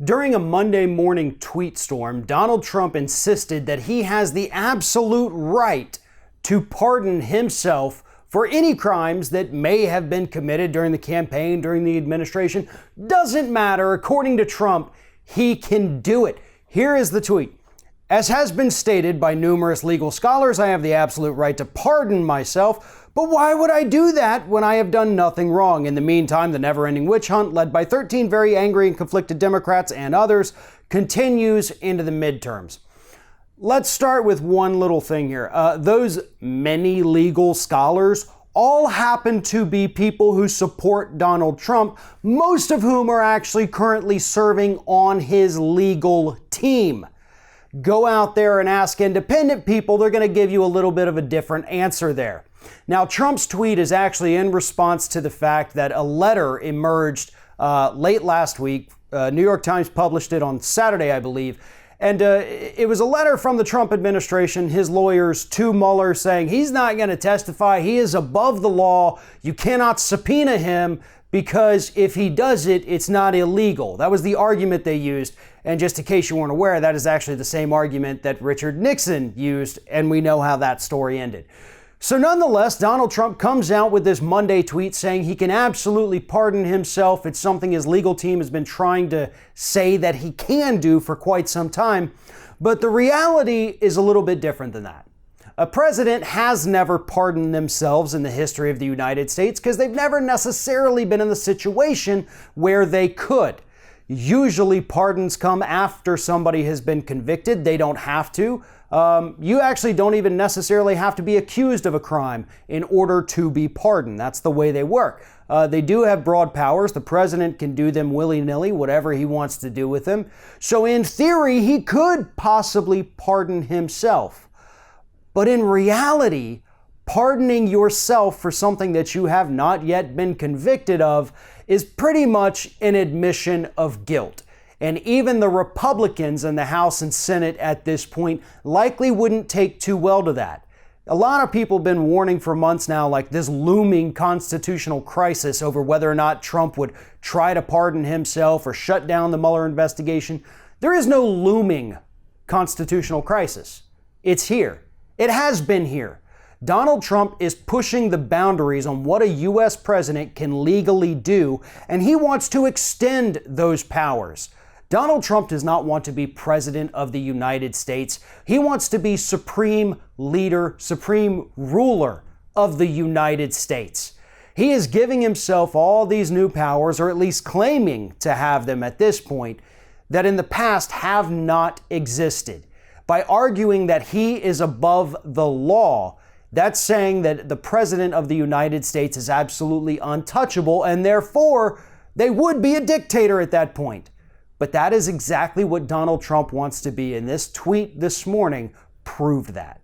During a Monday morning tweet storm, Donald Trump insisted that he has the absolute right to pardon himself for any crimes that may have been committed during the campaign, during the administration. Doesn't matter. According to Trump, he can do it. Here is the tweet. As has been stated by numerous legal scholars, I have the absolute right to pardon myself. But why would I do that when I have done nothing wrong? In the meantime, the never-ending witch hunt, led by 13 very angry and conflicted Democrats and others, continues into the midterms. Let's start with one little thing here. Those many legal scholars all happen to be people who support Donald Trump, most of whom are actually currently serving on his legal team. Go out there and ask independent people, they're going to give you a little bit of a different answer there. Now, Trump's tweet is actually in response to the fact that a letter emerged late last week. New York Times published it on Saturday, I believe. And it was a letter from the Trump administration, his lawyers, to Mueller saying he's not going to testify. He is above the law. You cannot subpoena him because if he does it, it's not illegal. That was the argument they used. And just in case you weren't aware, that is actually the same argument that Richard Nixon used, and we know how that story ended. So nonetheless, Donald Trump comes out with this Monday tweet saying he can absolutely pardon himself. It's something his legal team has been trying to say that he can do for quite some time. But the reality is a little bit different than that. A president has never pardoned themselves in the history of the United States because they've never necessarily been in the situation where they could. Usually pardons come after somebody has been convicted. They don't have to. You actually don't even necessarily have to be accused of a crime in order to be pardoned. That's the way they work. They do have broad powers. The president can do them willy-nilly, whatever he wants to do with them. So in theory, he could possibly pardon himself. But in reality, pardoning yourself for something that you have not yet been convicted of is pretty much an admission of guilt. And even the Republicans in the House and Senate at this point likely wouldn't take too well to that. A lot of people have been warning for months now, like this looming constitutional crisis over whether or not Trump would try to pardon himself or shut down the Mueller investigation. There is no looming constitutional crisis. It's here. It has been here. Donald Trump is pushing the boundaries on what a U.S. president can legally do, and he wants to extend those powers. Donald Trump does not want to be president of the United States. He wants to be supreme leader, supreme ruler of the United States. He is giving himself all these new powers, or at least claiming to have them at this point, that in the past have not existed. By arguing that he is above the law, that's saying that the president of the United States is absolutely untouchable, and therefore they would be a dictator at that point. But that is exactly what Donald Trump wants to be, and this tweet this morning proved that.